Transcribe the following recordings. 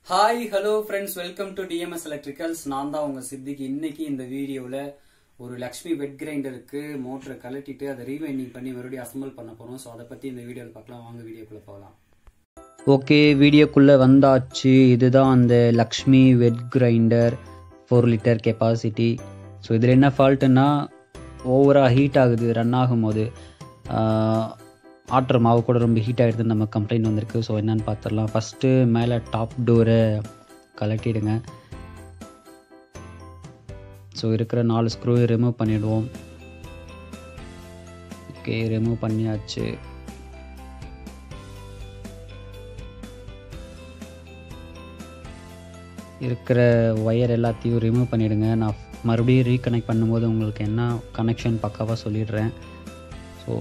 Hi hello friends, welcome to DMS electricals. நான் தான் உங்க சித்திக்கு. இன்னைக்கு இந்த வீடியோவில் ஒரு லக்ஷ்மி வெட் கிரைண்டருக்கு மோட்டரை கழட்டிட்டு அதை ரீவைண்டிங் பண்ணி மறுபடியும் அசம்பிள் பண்ண போகிறோம். ஸோ அதை பற்றி இந்த வீடியோவில் பார்க்கலாம். வாங்க வீடியோக்குள்ளே போகலாம். ஓகே, வீடியோக்குள்ளே வந்தாச்சு. இதுதான் அந்த Lakshmi wet grinder 4 litre capacity. So இதில் என்ன ஃபால்ட்டுன்னா, ஓவராக ஹீட் ஆகுது. ரன் ஆகும்போது ஆட்டுற மாவு கூட ரொம்ப ஹீட் ஆகிடுது. நம்ம கம்ப்ளைண்ட் வந்திருக்கு. ஸோ என்னென்னு பார்த்துடலாம். ஃபஸ்ட்டு மேலே டாப் டோரை கலட்டிடுங்க. ஸோ இருக்கிற 4 ஸ்க்ரூ ரிமூவ் பண்ணிவிடுவோம். ஓகே, ரிமூவ் பண்ணியாச்சு. இருக்கிற ஒயர் எல்லாத்தையும் ரிமூவ் பண்ணிவிடுங்க. நான் மறுபடியும் ரீகனெக்ட் பண்ணும்போது உங்களுக்கு என்ன கனெக்ஷன் பக்காவாக சொல்லிடுறேன். ஸோ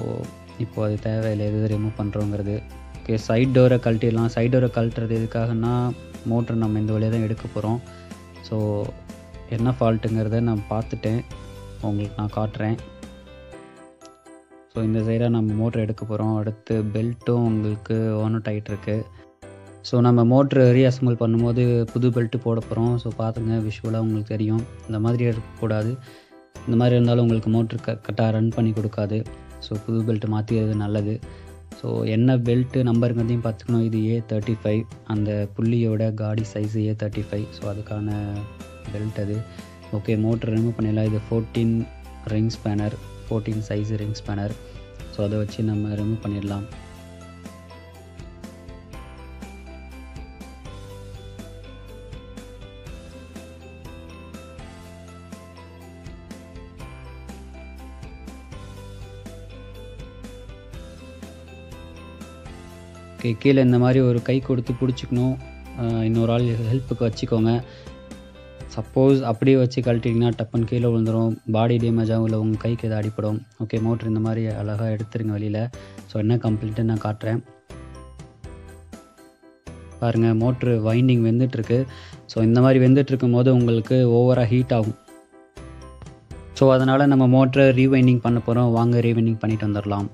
இப்போ அது தேவையில்லை எது ரிமூவ் பண்ணுறோங்கிறது. ஓகே, சைட் டோரை கழட்டிடலாம். சைட் டோரை கழட்டுறது எதுக்காகனா, மோட்டர் நம்ம இந்த வழியாக தான் எடுக்க போகிறோம். ஸோ என்ன ஃபால்ட்டுங்கிறத நான் பார்த்துட்டேன், உங்களுக்கு நான் காட்டுறேன். ஸோ இந்த சைடாக நம்ம மோட்டர் எடுக்க போகிறோம். அடுத்து பெல்ட்டும் உங்களுக்கு ஓன் அவுட் ஆகிட்டுருக்கு. ஸோ நம்ம மோட்ரு ரீஅசம்பிள் பண்ணும்போது புது பெல்ட்டு போட போகிறோம். ஸோ பார்த்துங்க, விஷுவலாக உங்களுக்கு தெரியும். இந்த மாதிரி இருக்கக்கூடாது. இந்த மாதிரி இருந்தாலும் உங்களுக்கு மோட்ரு கரெக்டாக ரன் பண்ணி கொடுக்காது. ஸோ புது பெல்ட்டு மாற்றிடுறது நல்லது. ஸோ என்ன பெல்ட்டு நம்பருங்கிறதையும் பார்த்துக்கணும். இது A35, அந்த புள்ளியோட காடி சைஸு A35. ஸோ அதுக்கான பெல்ட் அது. ஓகே, மோட்ரு ரிமூவ் பண்ணிடலாம். இது 14 ring spanner, 14 size ring spanner. So அதை வச்சு நம்ம ரிமூவ் பண்ணிடலாம். கீழே இந்த மாதிரி ஒரு கை கொடுத்து பிடிச்சிக்கணும். இன்னொரு ஆள் ஹெல்ப்புக்கு வச்சுக்கோங்க. சப்போஸ் அப்படியே வச்சு கழட்டிங்கன்னா டப்புன்னு கீழே விழுந்துடும், பாடி டேமேஜ் ஆகும், இல்லை உங்கள் கைக்கு எதாவது அடிப்படும். ஓகே, மோட்ரு இந்த மாதிரி அழகாக எடுத்துருங்க வெளியில். ஸோ என்ன கம்ப்ளீட்டு நான் காட்டுறேன் பாருங்கள். Motor winding வெந்துட்டுருக்கு. ஸோ இந்த மாதிரி வெந்துட்டுருக்கும் போது உங்களுக்கு ஓவராக ஹீட் ஆகும். ஸோ அதனால் நம்ம மோட்ரை ரீவைண்டிங் பண்ண போகிறோம். வாங்க ரீவைண்டிங் பண்ணிட்டு வந்துடலாம்.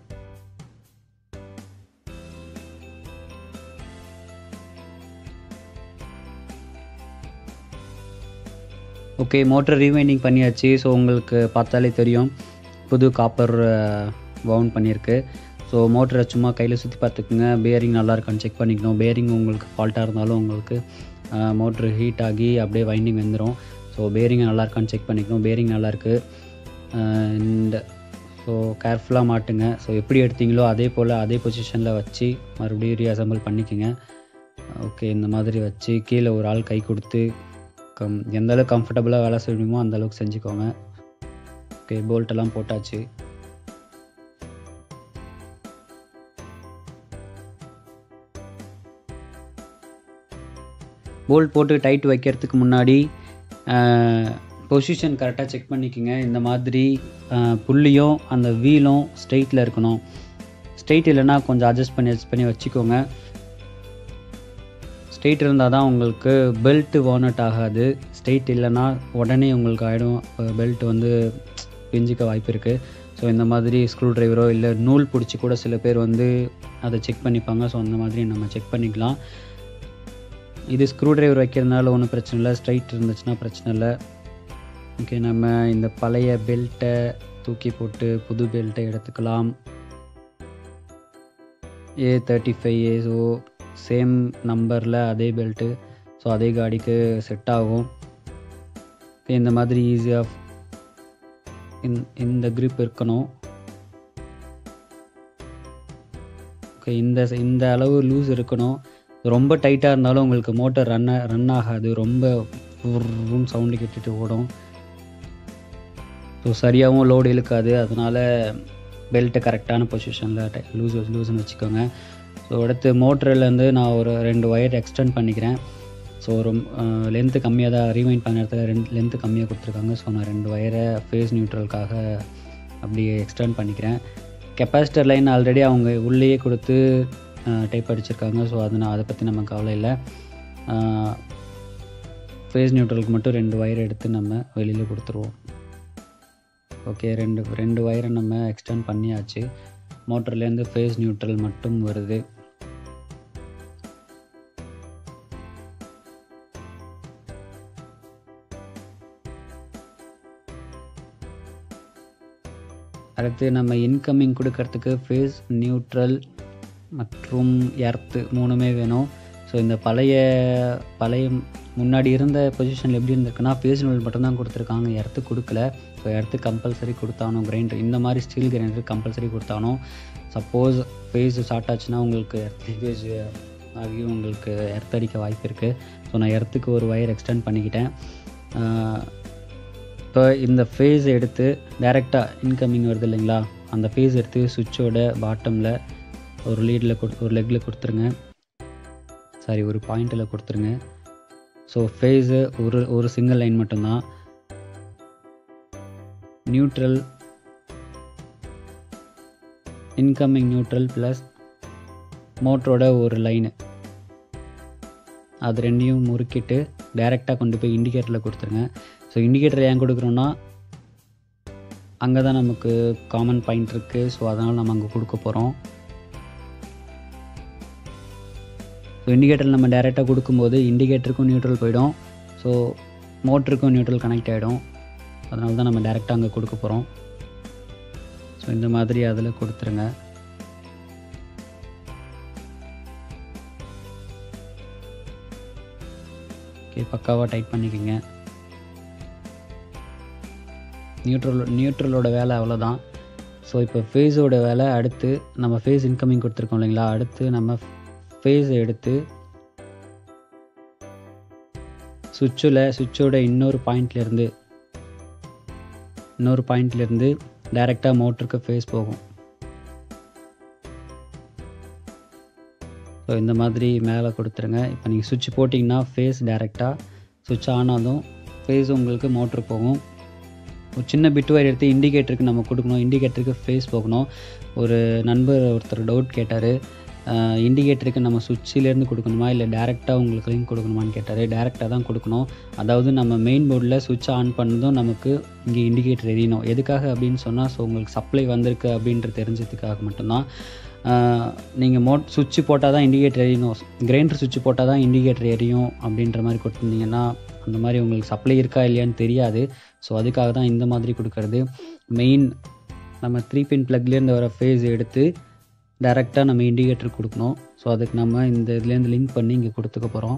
ஓகே, மோட்டர் ரீவைண்டிங் பண்ணியாச்சு. ஸோ உங்களுக்கு பார்த்தாலே தெரியும், புது காப்பர் வவுண்ட் பண்ணியிருக்கு. ஸோ மோட்டரை சும்மா கையில் சுற்றி பார்த்துக்குங்க. பேரிங் நல்லா இருக்கான்னு செக் பண்ணிக்கணும். பேரிங் உங்களுக்கு ஃபால்ட்டாக இருந்தாலும் உங்களுக்கு மோட்ரு ஹீட் ஆகி அப்படியே வைண்டிங் வந்துடும். ஸோ பேரிங் நல்லா இருக்கான்னு செக் பண்ணிக்கணும். பேரிங் நல்லாயிருக்கு. ஸோ கேர்ஃபுல்லாக மாட்டுங்க. ஸோ எப்படி எடுத்தீங்களோ அதே போல் அதே பொசிஷனில் வச்சு மறுபடியும் ரீஅசம்பிள் பண்ணிக்கோங்க. ஓகே, இந்த மாதிரி வச்சு கீழே ஒரு ஆள் கை கொடுத்து எந்த அளவுக்கு கம்ஃபர்டபுளாக வேலை செய்யணுமோ அந்த அளவுக்கு செஞ்சுக்கோங்க. ஓகே, போல்ட்டெல்லாம் போட்டாச்சு. போல்ட் போட்டு டைட் வைக்கிறதுக்கு முன்னாடி பொசிஷன் கரெக்டாக செக் பண்ணிக்கோங்க. இந்த மாதிரி புள்ளியும் அந்த வீலும் ஸ்ட்ரெயிட்டில் இருக்கணும். ஸ்ட்ரெயிட் இல்லைன்னா கொஞ்சம் அட்ஜஸ்ட் பண்ணி வச்சுக்கோங்க. ஸ்ட்ரெயிட் இருந்தால் தான் உங்களுக்கு பெல்ட்டு வார்னட் ஆகாது. ஸ்ட்ரெயிட் இல்லைன்னா உடனே உங்களுக்கு ஆகிடும், பெல்ட் வந்து பிஞ்சிக்க வாய்ப்பு இருக்குது. ஸோ இந்த மாதிரி ஸ்க்ரூ ட்ரைவரோ இல்லை நூல் பிடிச்சி கூட சில பேர் வந்து அதை செக் பண்ணிப்பாங்க. ஸோ அந்த மாதிரி நம்ம செக் பண்ணிக்கலாம். இது ஸ்க்ரூ ட்ரைவர் வைக்கிறதுனால ஒன்றும் பிரச்சனை இல்லை. ஸ்ட்ரைட் இருந்துச்சுன்னா பிரச்சனை இல்லை. ஓகே, நம்ம இந்த பழைய பெல்ட்டை தூக்கி போட்டு புது பெல்ட்டை எடுத்துக்கலாம். A35A. ஸோ சேம் நம்பரில் அதே பெல்ட்டு. ஸோ அதே காடிக்கு செட் ஆகும். இந்த மாதிரி ஈஸியாக இந்த க்ரிப் இருக்கணும். ஓகே, இந்த அளவு லூஸ் இருக்கணும். ரொம்ப டைட்டாக இருந்தாலும் உங்களுக்கு மோட்டர் ரன் ஆகாது. ரொம்ப சவுண்டு கேட்டுட்டு ஓடும். ஸோ சரியாகவும் லோடு இழுக்காது. அதனால் பெல்ட்டு கரெக்டான பொசிஷனில் லூஸ்ன்னு வச்சுக்கோங்க. ஸோ அடுத்து மோட்டர்லேருந்து நான் ஒரு 2 ஒயர் எக்ஸ்டெண்ட் பண்ணிக்கிறேன். ஸோ லென்த்து கம்மியாக தான் ரீவைண்ட் பண்ண இடத்துல லென்த்து கம்மியாக கொடுத்துருக்காங்க. ஸோ நான் 2 ஒயரை ஃபேஸ் நியூட்ரலுக்காக அப்படியே எக்ஸ்டெண்ட் பண்ணிக்கிறேன். கெப்பாசிட்டர் லைன் ஆல்ரெடி அவங்க உள்ளேயே கொடுத்து டைப் அடிச்சிருக்காங்க. ஸோ அதை பற்றி நம்ம கவலை இல்லை. ஃபேஸ் நியூட்ரலுக்கு மட்டும் 2 ஒயர் எடுத்து நம்ம வெளியில் கொடுத்துருவோம். ஓகே, ரெண்டு ஒயரை நம்ம எக்ஸ்டெண்ட் பண்ணியாச்சு. மோட்டர்லேருந்து ஃபேஸ் நியூட்ரல் மட்டும் வருது. அடுத்து நம்ம இன்கமிங் கொடுக்கறதுக்கு ஃபேஸ், நியூட்ரல் மற்றும் எர்த்து 3மே வேணும். ஸோ இந்த பழைய முன்னாடி இருந்த பொசிஷனில் எப்படி இருந்திருக்குன்னா ஃபேஸ் நியூட்ரல் மட்டும்தான் கொடுத்துருக்காங்க, எர்த்து கொடுக்கல. ஸோ எர்த்து கம்பல்சரி கொடுத்தானோ, கிரைண்டர் இந்த மாதிரி ஸ்டீல் கிரைண்டர் கம்பல்சரி கொடுத்தானோ. சப்போஸ் ஃபேஸ் ஷார்ட் ஆச்சுன்னா உங்களுக்கு எர்த் லீக்கேஜ் ஆகி உங்களுக்கு எர்த் அடிக்க வாய்ப்பு இருக்குது. ஸோ நான் எர்த்துக்கு ஒரு ஒயர் எக்ஸ்டெண்ட் பண்ணிக்கிட்டேன். இப்போ இந்த ஃபேஸ் எடுத்து டைரெக்டாக இன்கமிங் வருது இல்லைங்களா, அந்த ஃபேஸ் எடுத்து சுவிட்சோட பாட்டமில் ஒரு லெக்கில் கொடுத்துருங்க, சாரி ஒரு பாயிண்டில் கொடுத்துருங்க. ஸோ ஃபேஸு ஒரு சிங்கிள் லைன் மட்டும்தான். நியூட்ரல், இன்கமிங் நியூட்ரல் ப்ளஸ் மோட்டரோட ஒரு லைனு, அது ரெண்டையும் முறுக்கிட்டு டைரெக்டாக கொண்டு போய் இண்டிகேட்டரில் கொடுத்துருங்க. ஸோ இண்டிகேட்டர் ஏன் கொடுக்குறோன்னா அங்கே தான் நமக்கு காமன் பாயிண்ட் இருக்குது. ஸோ அதனால் நம்ம அங்கே கொடுக்க போகிறோம். ஸோ இண்டிகேட்டர் நம்ம டைரெக்டாக கொடுக்கும்போது இண்டிகேட்டருக்கும் நியூட்ரல் போயிடும், ஸோ மோட்டருக்கும் நியூட்ரல் கனெக்ட் ஆகிடும். அதனால தான் நம்ம டைரெக்டாக அங்கே கொடுக்க போகிறோம். ஸோ இந்த மாதிரி அதில் கொடுத்துருங்க. ஓகே, பக்காவாக டைட் பண்ணிக்கோங்க. நியூட்ரலோட வேலை அவ்வளோதான். ஸோ இப்போ ஃபேஸோட வேலை அடுத்து நம்ம ஃபேஸ் இன்கமிங் கொடுத்துருக்கோம் இல்லைங்களா, அடுத்து நம்ம ஃபேஸை எடுத்து சுவிட்சோட இன்னொரு பாயிண்ட்லேருந்து டைரெக்டாக மோட்டருக்கு ஃபேஸ் போகும். ஸோ இந்த மாதிரி மேலே கொடுத்துருங்க. இப்போ நீங்கள் சுவிட்ச் போட்டிங்கன்னா ஃபேஸ் டைரெக்டாக சுவிட்ச் ஆனாலும் ஃபேஸ் உங்களுக்கு மோட்ரு போகும். ஒரு சின்ன பிட் வயர் எடுத்து இண்டிகேட்டருக்கு நம்ம கொடுக்கணும், இண்டிகேட்டருக்கு ஃபேஸ் போகணும். ஒரு நண்பர் ஒருத்தர் டவுட் கேட்டார், இண்டிகேட்டருக்கு நம்ம சுவிட்சிலேருந்து கொடுக்கணுமா இல்லை டேரெக்டாக உங்களுக்கு லிங்க் கொடுக்கணுமான்னு கேட்டார். டேரெக்டாக தான் கொடுக்கணும். அதாவது நம்ம மெயின் போர்டில் சுவிட்ச் ஆன் பண்ணதும் நமக்கு இங்கே இண்டிகேட்டர் எரியணும். எதுக்காக அப்படின்னு சொன்னால், ஸோ உங்களுக்கு சப்ளை வந்திருக்கு அப்படின்ற தெரிஞ்சதுக்காக மட்டும்தான். நீங்கள் சுவிட்ச் போட்டால் தான் இண்டிகேட்டர் எரியணும், கிரைண்டர் சுவிட்ச் போட்டால் தான் இண்டிகேட்டர் எரியும் அப்படின்ற மாதிரி கொடுத்துருந்தீங்கன்னா அந்த மாதிரி உங்களுக்கு சப்ளை இருக்கா இல்லையான்னு தெரியாது. ஸோ அதுக்காக தான் இந்த மாதிரி கொடுக்கறது. மெயின் நம்ம 3 பின் ப்ளக்லேருந்து வர ஃபேஸ் எடுத்து டைரெக்டாக நம்ம இண்டிகேட்டர் கொடுக்கணும். ஸோ அதுக்கு நம்ம இந்த இதுலேருந்து லிங்க் பண்ணி இங்கே கொடுத்துக்க போகிறோம்.